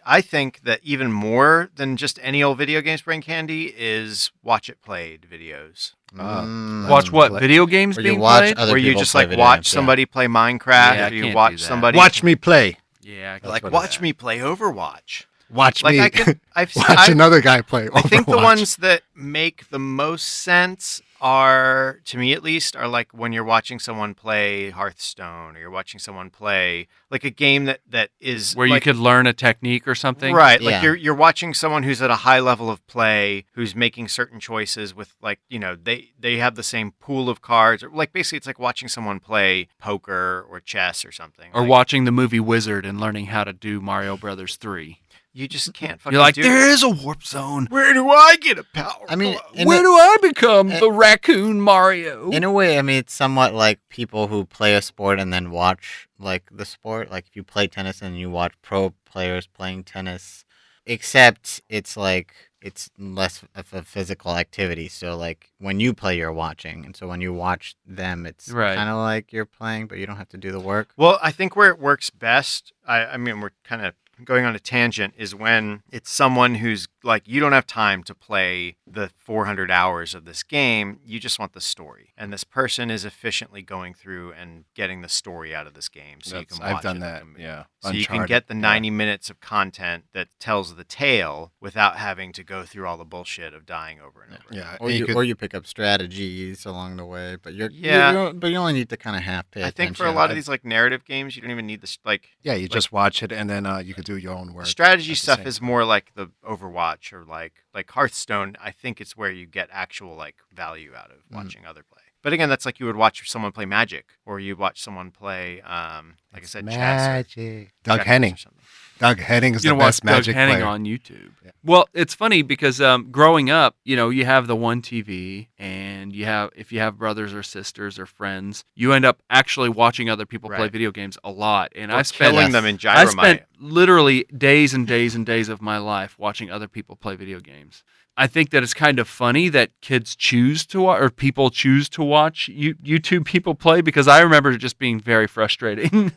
I think that even more than just any old video games brain candy is watch it played videos. Mm. Watch what? Play- Video games Where you being watch played? other Where you people just play like video watch games, yeah. somebody play Minecraft, Yeah, I or you can't watch do that. somebody Watch me play. Yeah, That's like what watch it me play Overwatch. Watch Like me. I've Watch another guy play Overwatch. I think the ones that make the most sense are, to me at least, are like when you're watching someone play Hearthstone or you're watching someone play like a game that is Where like, you could learn a technique or something. right, Yeah. like you're watching someone who's at a high level of play, who's making certain choices with like, they have the same pool of cards, or like basically it's like watching someone play poker or chess or something. Or like, watching the movie Wizard and learning how to do Mario Brothers 3. you just can't fucking You're like, do there is a warp zone. Where do I get a power? I mean, Where do I become the raccoon Mario? in a way, I mean, it's somewhat like people who play a sport and then watch like the sport. Like if you play tennis and you watch pro players playing tennis, except it's like it's less of a physical activity. So like when you play, you're watching, and so when you watch them, it's Right. kind of like you're playing, but you don't have to do the work. Well, I think where it works best, I mean, we're kind of going on a tangent, is when it's someone who's like, you don't have time to play the 400 hours of this game. You just want the story. And this person is efficiently going through and getting the story out of this game. So you can watch I've done it that. like a movie. Yeah. So you can Uncharted, get the yeah. 90 minutes of content that tells the tale without having to go through all the bullshit of dying over and over. Yeah. Or and you, could- or you pick up strategies along the way, but Yeah. but you only need to kind of half pay I attention. think for a lot of these like narrative games, you don't even need this like yeah, you just watch it and then you could do your own work. strategy at the stuff same is more like the Overwatch or like Hearthstone. I think it's where you get actual like value out of watching other play. But again, that's like you would watch someone play Magic, or you'd watch someone play, like I said, chess. Magic. Doug Checkers Henning. or something. Doug Henning is You the know, watch best Doug Magic Henning player. on YouTube. Yeah. Well, it's funny because growing up, you have the one TV, and if you have brothers or sisters or friends, you end up actually watching other people play Right. video games a lot. And Or I spent killing them in I Gyromite. spent literally days and days and days of my life watching other people play video games. I think that it's kind of funny that kids choose to watch, or people choose to watch YouTube people play, because I remember it just being very frustrating.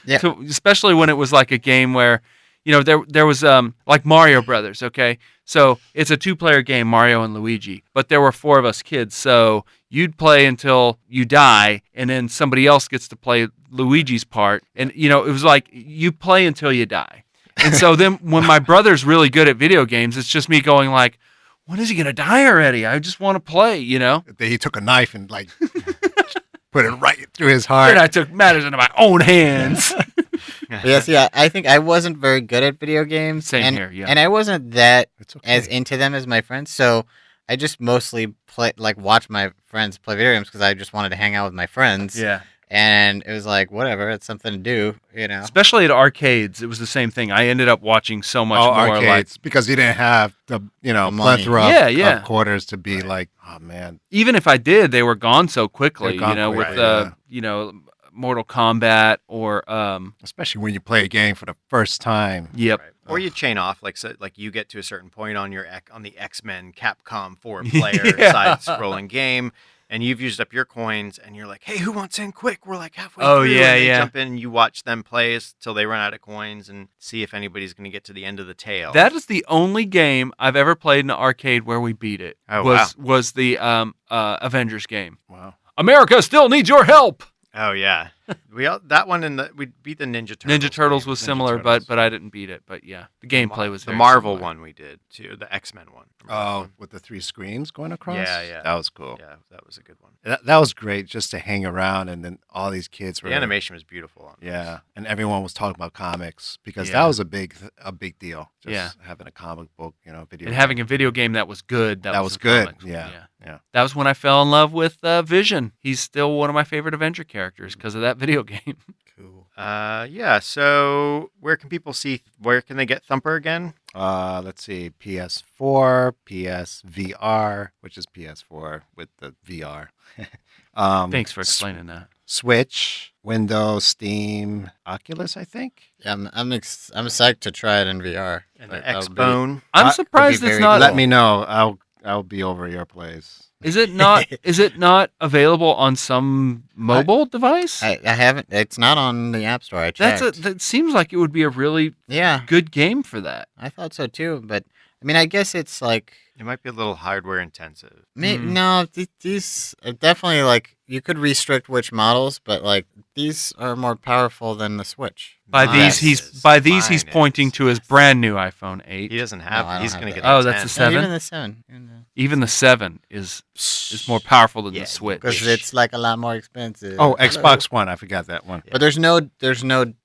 Yeah. Especially when it was like a game where, there was like Mario Brothers, okay? So it's a 2-player game, Mario and Luigi, but there were 4 of us kids, so you'd play until you die, and then somebody else gets to play Luigi's part, and it was like you play until you die. And so then when my brother's really good at video games, it's just me going like, when is he gonna die already? I just want to play, He took a knife and like put it right through his heart. And I took matters into my own hands. But yes, yeah, I think I wasn't very good at video games. Same and, here, yeah. And I wasn't that It's okay. as into them as my friends, so I just mostly watch my friends play video games because I just wanted to hang out with my friends. Yeah. And it was like, whatever, it's something to do, Especially at arcades, it was the same thing. I ended up watching so much Oh, more arcades, because you didn't have the money. plethora Yeah, of, yeah. of quarters to be like, oh man, even if I did, they were gone so quickly, They're gone with quickly, Mortal Kombat or especially when you play a game for the first time. yep. Right. Or you chain off, like you get to a certain point on on the X-Men Capcom 4-player Yeah. side-scrolling game, and you've used up your coins, and you're like, hey, who wants in quick? We're like halfway Oh, through. yeah, and they yeah. jump in, and you watch them play till they run out of coins and see if anybody's going to get to the end of the tail. That is the only game I've ever played in an arcade where we beat it. Oh, was the Avengers game. Wow. America still needs your help. Oh, yeah. That one, we beat the Ninja Turtles. Ninja Turtles game. was Ninja similar, Turtles. but I didn't beat it. But yeah, the gameplay was the very Marvel similar. one we did, too. The X-Men one. Remember that Oh, one? with the 3 screens going across? Yeah, yeah. That was cool. Yeah, that was a good one. That was great just to hang around, and then all these kids were The animation was beautiful. On those. Yeah, and everyone was talking about comics because Yeah. that was a big deal. Just Yeah. having a comic book, video. And game. having a video game that was good. that was the good. comics. Yeah. That was when I fell in love with Vision. He's still one of my favorite Avenger characters because of that video game. Cool. Yeah. So where can people see? Where can they get Thumper again? Let's see, PS4, PSVR, which is PS4 with the VR. Thanks for explaining that. Switch, Windows, Steam, Oculus, I think. Yeah, I'm psyched to try it in VR. And Like, the that'll be- X-Bone. I'm That surprised could be it's very not. Let me know. I'll be over at your place. Is it not? Is it not available on some mobile device? I haven't. It's not on the App Store. I checked. That seems like it would be a really Yeah, good game for that. I thought so too. But I mean, I guess it's like It might be a little hardware intensive. no, these are definitely like you could restrict which models, but like these are more powerful than the Switch. By Mine these, is. he's Mine pointing is. to his brand new iPhone 8. He doesn't No, have. I don't he's have gonna that. get. Oh, a that's the 10. seven? Even the 7. Even the 7 is more powerful than Yeah, the Switch. Because it's like a lot more expensive. Oh, Xbox One. I forgot that one. But there's no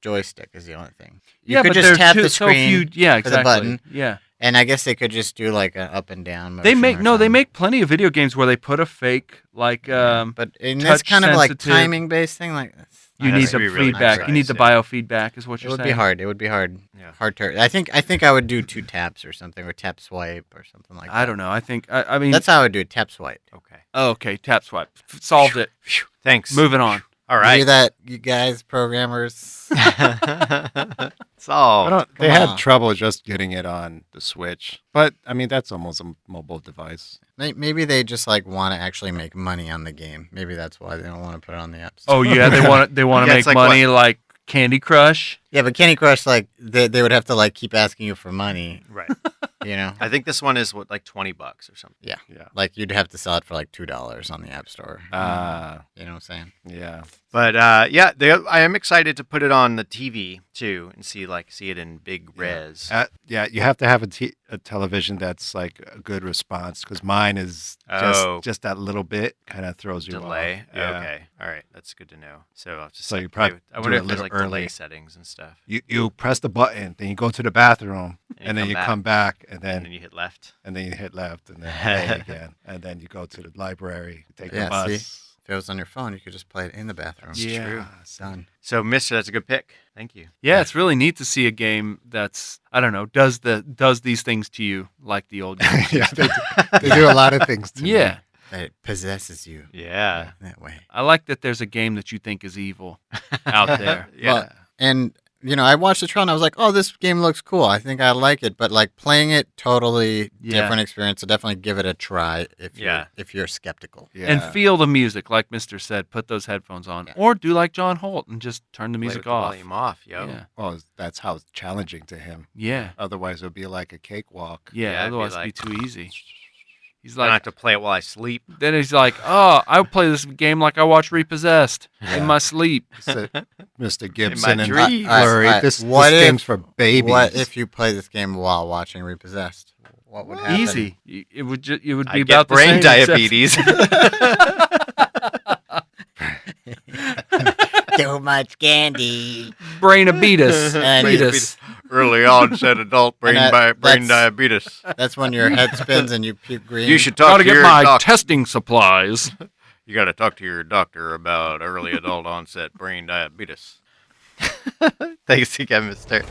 joystick is the only thing. You yeah, could but just there's tap too, the so screen, few. Yeah, for the exactly. button. Yeah, and I guess they could just do like an up and down. they motion make or no. They something. make plenty of video games where they put a fake like But in this touch kind of like sensitive- timing based thing, like you That need has to the be really feedback. You need the precise, biofeedback, is what it you're would saying. be hard. It would be hard. Yeah. Hard to. I think I would do 2 taps or something, or tap swipe or something like that. I don't know. I think I mean. That's how I would do it. Tap swipe. Okay. Oh, okay, tap swipe solved it. Phew. Thanks. Moving on. All You right. hear that, you guys, programmers? Solved. They Come had on. trouble just getting it on the Switch, but I mean that's almost a mobile device. Maybe they just like want to actually make money on the game. Maybe that's why they don't want to put it on the App Store. Oh yeah, they want to Yeah, make it's like money like Candy Crush. Yeah, but Candy Crush, like they would have to like keep asking you for money. Right. You know, I think this one is what, like $20 or something. Yeah. like you'd have to sell it for like $2 on the App Store. You know what I'm saying? Yeah. But yeah, I am excited to put it on the TV too and see it in big res. Yeah, you have to have a television that's like a good response because mine is just that little bit kind of throws you Delay. off. Yeah. Okay. All right. That's good to know. So I'll just So like, you probably I do wonder it if a there's little like delay early. settings and stuff. You press the button, then you go to the bathroom, and then you come back, and And then then you hit left. you hit left, and then play again, and then you go to the library, take Yeah, the bus. see? If it was on your phone, you could just play it in the bathroom. Yeah. True. Done. So, Mister, that's a good pick. Thank you. Yeah, it's really neat to see a game that's I don't know does these things to you like the old games. Yeah, they do a lot of things to me. Yeah, That it possesses you Yeah. that way. I like that there's a game that you think is evil out there. Yeah. Well, and you know, I watched the trial and I was like, "Oh, this game looks cool. I think I like it." But like playing it, totally Yeah. different experience. So definitely give it a try Yeah. if you're skeptical. Yeah. And feel the music, like Mister said. Put those headphones on, Yeah. or do like John Holt and just turn the Play music with the off. volume off, yo. Yeah, Well, that's how it's challenging to him. yeah, Otherwise, it would be like a cakewalk. yeah. Yeah, it'd be Otherwise, like- it'd be too easy. He's I don't have like, to play it while I sleep. then he's like, oh, I play this game like I watch Repossessed Yeah. in my sleep. So, Mr. Gibson and dreams. Flurry, Alright, this what game's if- for babies. What if you play this game while watching Repossessed? What would happen? Easy. It would it would be I about get the brain same, except- diabetes. Too much candy. brain abetus. And- Beatus. Early onset adult brain And that- brain that's- diabetes. That's when your head spins and you puke green. You should talk Gotta to get your my doctor. testing supplies. You got to talk to your doctor about early adult onset brain diabetes. Thanks again, Mister.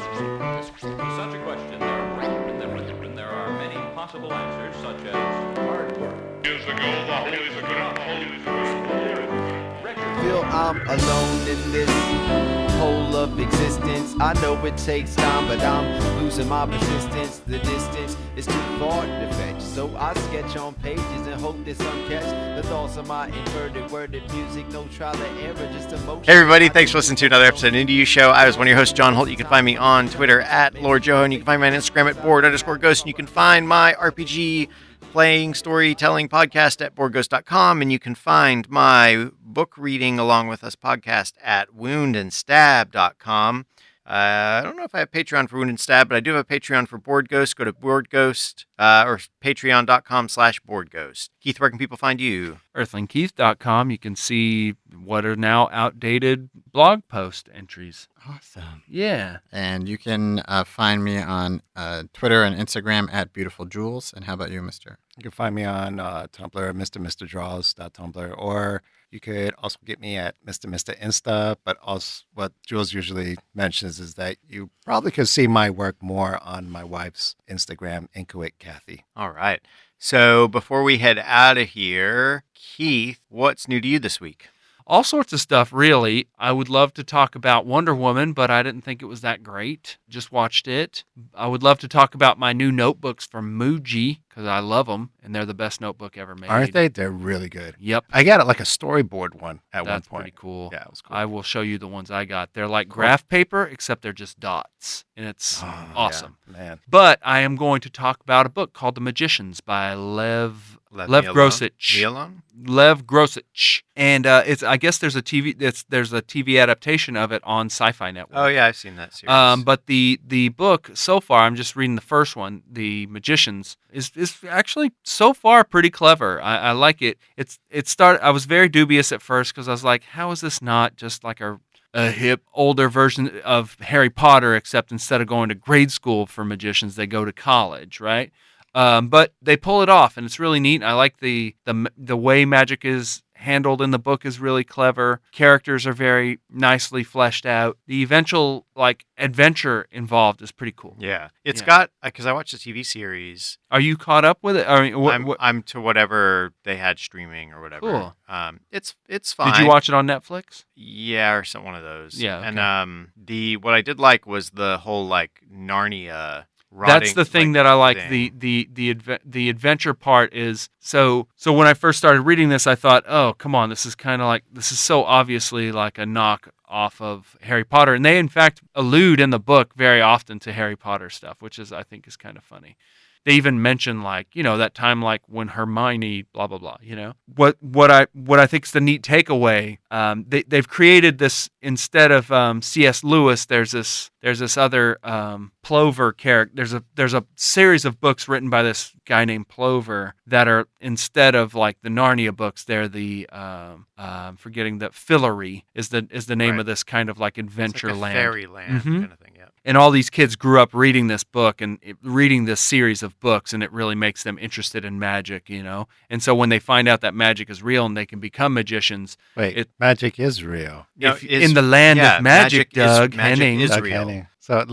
Such a question, there are many possible answers, such as hard work. Feel I'm alone in this hole of existence. I know it takes time, but I'm losing my persistence. The distance is too far to fetch, so I sketch on pages and hope that some catch the thoughts of my inverted worded music. No trial and error, just emotion. Hey everybody, thanks for listening to another episode of Indie U Show. I was one of your hosts, John Holt. You can find me on Twitter at Lord Joe, and you can find me on Instagram at board_ghost, and you can find my RPG playing storytelling podcast at boardghost.com, and you can find my book reading along with us podcast at woundandstab.com. I don't know if I have Patreon for Wound and Stab, but I do have a Patreon for Board Ghost. Go to Board Ghost or patreon.com/Board Ghost. Keith, where can people find you? EarthlingKeith.com. You can see what are now outdated blog post entries. Awesome. Yeah. And you can find me on Twitter and Instagram at Beautiful Jewels. And how about you, Mister? You can find me on Tumblr at MrMrDraws.tumblr, or You could also get me at Mr. Insta, but also what Jules usually mentions is that you probably could see my work more on my wife's Instagram, Incoit Kathy. All right. So before we head out of here, Keith, what's new to you this week? All sorts of stuff, really. I would love to talk about Wonder Woman, but I didn't think it was that great. Just watched it. I would love to talk about my new notebooks from Muji, because I love them, and they're the best notebook ever made. Aren't they? They're really good. Yep. I got it like a storyboard one at one That's point. pretty cool. Yeah, it was cool. I will show you the ones I got. They're like graph paper, except they're just dots, and it's awesome. Yeah, man. But I am going to talk about a book called The Magicians by Lev Grosich. Me alone? Lev Grosich, and I guess there's a TV adaptation of it on Sci-Fi Network. Oh yeah, I've seen that series. But the book so far, I'm just reading the first one, The Magicians, is actually so far pretty clever. I like it. I was very dubious at first because I was like, how is this not just like a hip older version of Harry Potter, except instead of going to grade school for magicians, they go to college, right? But they pull it off, and it's really neat. I like the way magic is handled in the book is really clever. Characters are very nicely fleshed out. The eventual adventure involved is pretty cool. Yeah, it's got because I watched the TV series. Are you caught up with it? I mean, I'm to whatever they had streaming or whatever. Cool. It's fine. Did you watch it on Netflix? Yeah, or some one of those. Yeah, okay. And what I did like was the whole Narnia. That's the thing that I like. Thing. The adventure part is so when I first started reading this, I thought, oh, come on, this is so obviously like a knock off of Harry Potter. And they in fact allude in the book very often to Harry Potter stuff, which I think is kind of funny. They even mention that time when Hermione blah blah blah. What I think is the neat takeaway. They've created this instead of C.S. Lewis. There's this other Plover character. There's a series of books written by this guy named Plover that are instead of like the Narnia books. They're the I'm forgetting that Fillory is the name of this kind of like adventure it's like a land, fairyland kind of thing. Yeah. And all these kids grew up reading this book and reading this series of books, and it really makes them interested in magic, And so when they find out that magic is real and they can become magicians, magic is real. In the land of magic, Doug Henning. Is Doug real. Henning. So,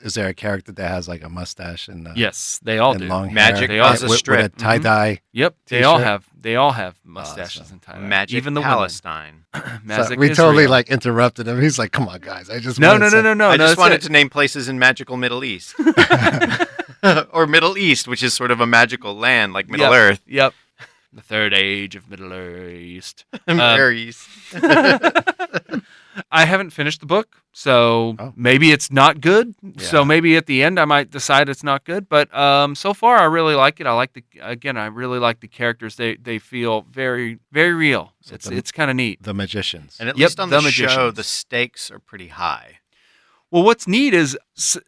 is there a character that has like a mustache and yes, they all do. Long magic hair, has a with strip. a tie dye. Yep, they all have mustaches and tie dye. Magic even the Palestine. Magic we totally Israel. interrupted him. He's like, "Come on, guys! I just No. I just wanted it. to name places in magical Middle East or Middle East, which is sort of a magical land like Middle Earth. Yep. The third age of Middle East. Middle East. I haven't finished the book, so maybe it's not good. Yeah. So maybe at the end I might decide it's not good. But so far I really like it. I really like the characters. They feel very, very real. So it's kind of neat. The magicians. And at least on the show, Magicians. the stakes are pretty high. Well, what's neat is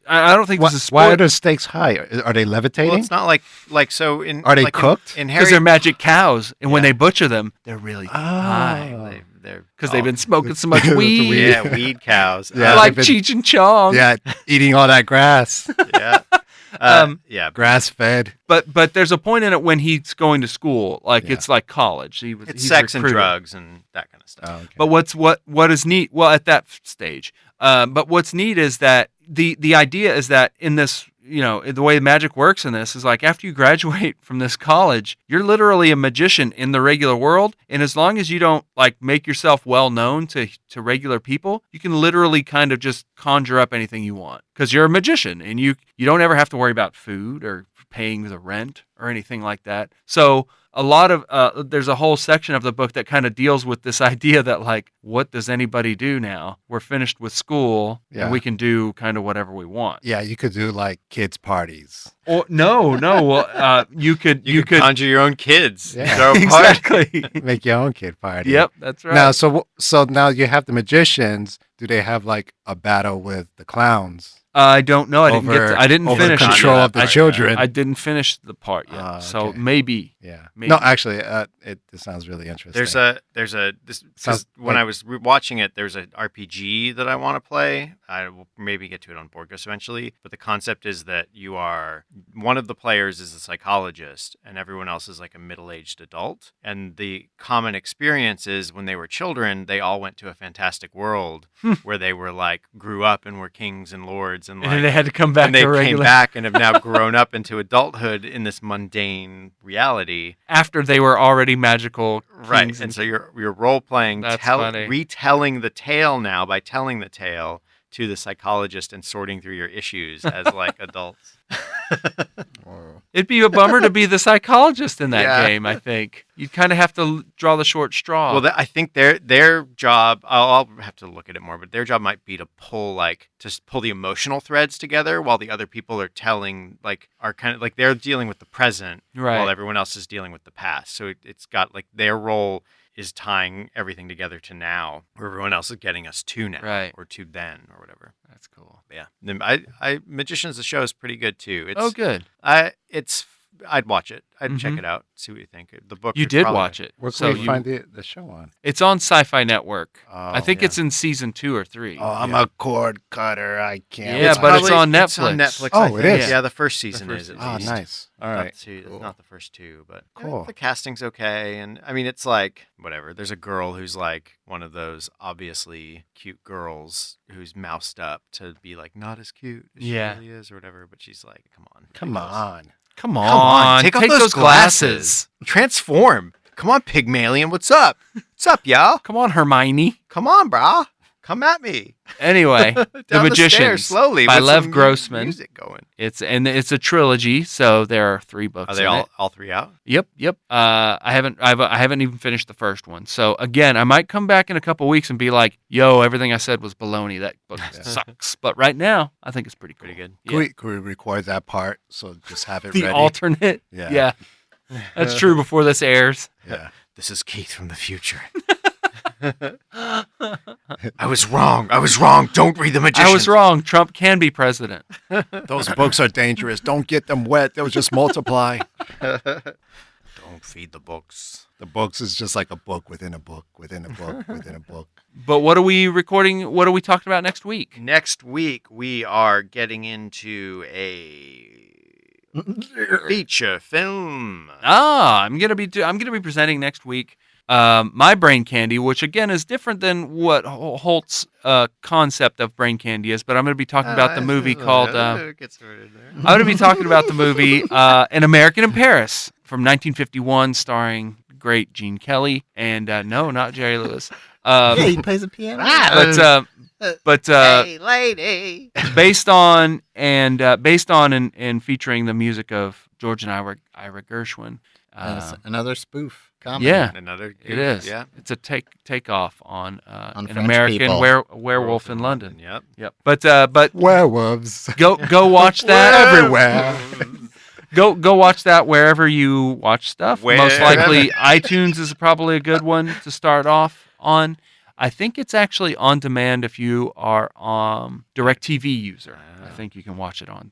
I don't think this is Why are the stakes high? Are they levitating? Well, it's not like so in. Are they like cooked? In because Harry, they're magic cows, and when Yeah. they butcher them, they're really high they're because they've been smoking so much The weed. weed. yeah, weed cows. Yeah. Like they've been- Cheech and Chong. Yeah, eating all that grass, yeah. Yeah. grass fed. But there's a point in it when he's going to school, Yeah. it's like college. It's He's sex and recruited. drugs and that kind of stuff. Oh, okay. But what is neat? Well, at that stage, but what's neat is that the idea is that in this, the way magic works in this is like after you graduate from this college, you're literally a magician in the regular world, and as long as you don't make yourself well known to regular people, you can literally kind of just conjure up anything you want because you're a magician, and you don't ever have to worry about food or paying the rent or anything like that. So a lot of there's a whole section of the book that kind of deals with this idea that what does anybody do now? We're finished with school, and we can do kind of whatever we want. Yeah, you could do kids parties. Or no. Well, you could conjure your own kids. Yeah. Throw a party. exactly. Make your own kid party. Yep, that's right. Now, so now you have the magicians. Do they have a battle with the clowns? I don't know. I didn't get. Over- I didn't over finish control it yet. of the I- children. I didn't finish the part yet. Ah, So okay. maybe. Yeah. Maybe. No, actually, this sounds really interesting. This 'cause Sounds when like- I was watching it, there's an RPG that I want to play. I will maybe get to it on Board Ghost eventually, but the concept is that you are one of the players is a psychologist, and everyone else is like a middle-aged adult. And the common experience is when they were children, they all went to a fantastic world where they were like grew up and were kings and lords and And like they had to come back and they to came regular back and have now grown up into adulthood in this mundane reality. after they were already magical. Right, kings and so you're role playing, That's funny. retelling the tale now by telling the tale to the psychologist and sorting through your issues as like adults. Whoa. It'd be a bummer to be the psychologist in that Yeah. game. I think you'd kind of have to draw the short straw. Well, I think their job. I'll have to look at it more, but their job might be to pull the emotional threads together, while the other people are telling are kind of like they're dealing with the present, Right. while everyone else is dealing with the past. So it's got like their role is tying everything together to now, where everyone else is getting us to now, Right. or to then, or whatever. That's cool. But yeah, I Magicians the show is pretty good too. It's Oh, good. I'd watch it. I'd check Mhm. it out, see what you think. The book You is did probably- watch it. Where can So we find the show on? it's on Sci-Fi Network. I think yeah. it's in season 2 or 3. Oh, I'm a cord cutter. I can't. Yeah, but it's on It's on Netflix. Netflix. Oh, I it think. is? Yeah, the first season first is. At season. Oh, least. nice. All Not right. two, not the first two, but Cool. the casting's okay, and I mean it's like whatever. There's a girl who's like one of those obviously cute girls who's moused up to be like not as cute as Yeah. she really is or whatever, but she's like, come on, Come on. Come on, come on, take off those glasses. transform. Come on, Pygmalion, what's up? What's up, y'all? Come on, Hermione. Come on, brah. Come at me. Anyway, Down The stairs Magicians slowly by with Lev some Grossman. music going. It's a trilogy, so there are 3 books. Are they in it. all three out? Yep. I haven't even finished the first one. So again, I might come back in a couple weeks and be like, "Yo, everything I said was baloney. That book sucks." But right now, I think it's pretty cool. Pretty good. Can we record that part? So just have it The ready. alternate. Yeah. That's true. Before this airs. Yeah. This is Keith from the future. I was wrong. Don't read the Magicians. I was wrong. Trump can be president. Those books are dangerous. Don't get them wet. They'll just multiply. Don't feed the books. The books is just like a book within a book within a book within a book. But what are we recording? What are we talking about next week? Next week we are getting into a feature film. I'm gonna be presenting next week. My brain candy, which again is different than what Holt's concept of brain candy is, but I'm going to be talking about the movie called. Get started there. I'm going to be talking about the movie An American in Paris from 1951, starring great Gene Kelly and no, not Jerry Lewis. Yeah, he plays the piano. But Hey, lady. based on and featuring the music of George and Ira Gershwin. That's another spoof comedy. Yeah. Another. It is. Yeah. It's a takeoff on an French American people. werewolf in London. Yep. Yep. But Werewolves go watch that everywhere. Go watch that wherever you watch stuff. Most Wherever. likely iTunes is probably a good one to start off on. I think it's actually on demand if you are DirecTV user. I think you can watch it on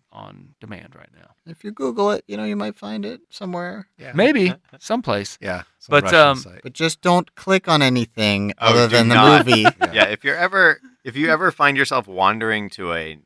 demand right now. If you Google it, you might find it somewhere. Yeah. Maybe someplace. Yeah. some But, Russian site. But just don't click on anything Oh, other do than the not. movie. Yeah. If you ever find yourself wandering to a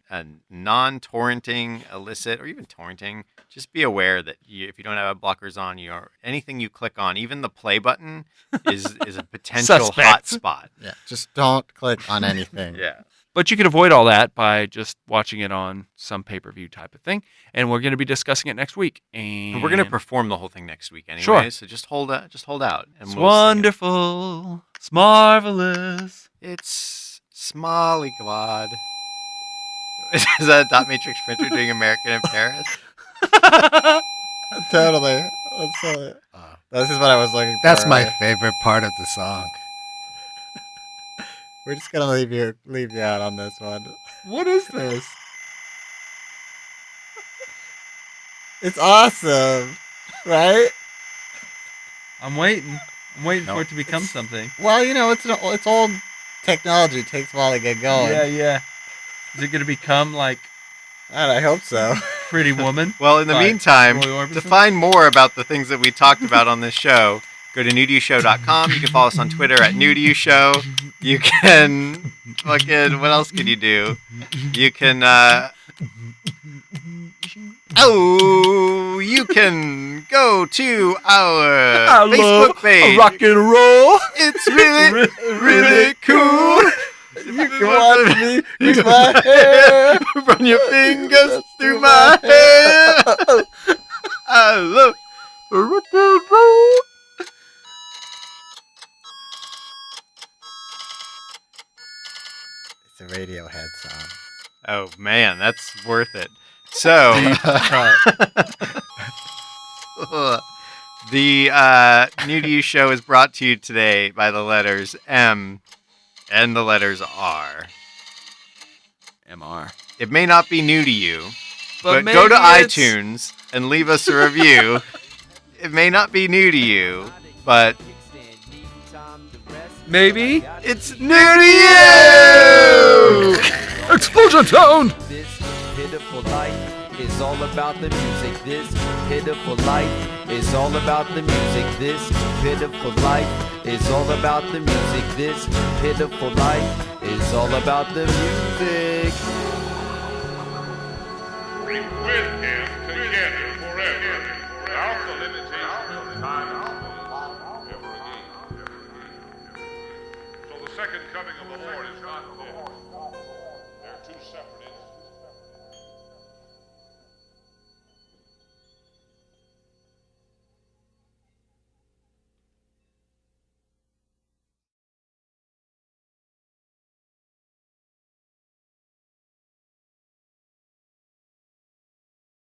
non-torrenting, illicit, or even torrenting, just be aware that if you don't have blockers on, anything you click on, even the play button, is a potential Suspect. hot spot. Yeah, just don't click on anything. Yeah. But you can avoid all that by just watching it on some pay-per-view type of thing. And we're going to be discussing it next week. And We're gonna perform the whole thing next week anyway. Sure. So just hold out. And It's we'll sing it. wonderful. It's marvelous. It's Smolly God. Is that a dot matrix printer doing American in Paris? Totally. This is what I was looking for. That's my favorite part of the song. We're just gonna leave you out on this one. What is this? It's awesome, right? I'm waiting. I'm waiting No. for it to become something. Well, it's old technology. It takes a while to get going. Yeah. Is it going to become like And I hope so. Pretty Woman. Well, in the by meantime, Roy to Orbison. find more about the things that we talked about on this show, go to newtoyoushow.com. You can follow us on Twitter at newtoyoushow. You can fucking, what else can you do? You can, you can go to our Facebook page. rock and roll. It's really, really cool. You can watch me use my hair. Run your fingers through my hair. I love rock and roll. It's a Radiohead song. Oh man, that's worth it. So the New to You show is brought to you today by the letters M and the letters R. MR. It may not be new to you, but maybe go to it's- iTunes and leave us a review. It may not be new to you, but Maybe. it's new to you! Explosion sound. This pitiful life is all about the music. This pitiful life is all about the music. This pitiful life is all about the music. This pitiful life is all about the music. With him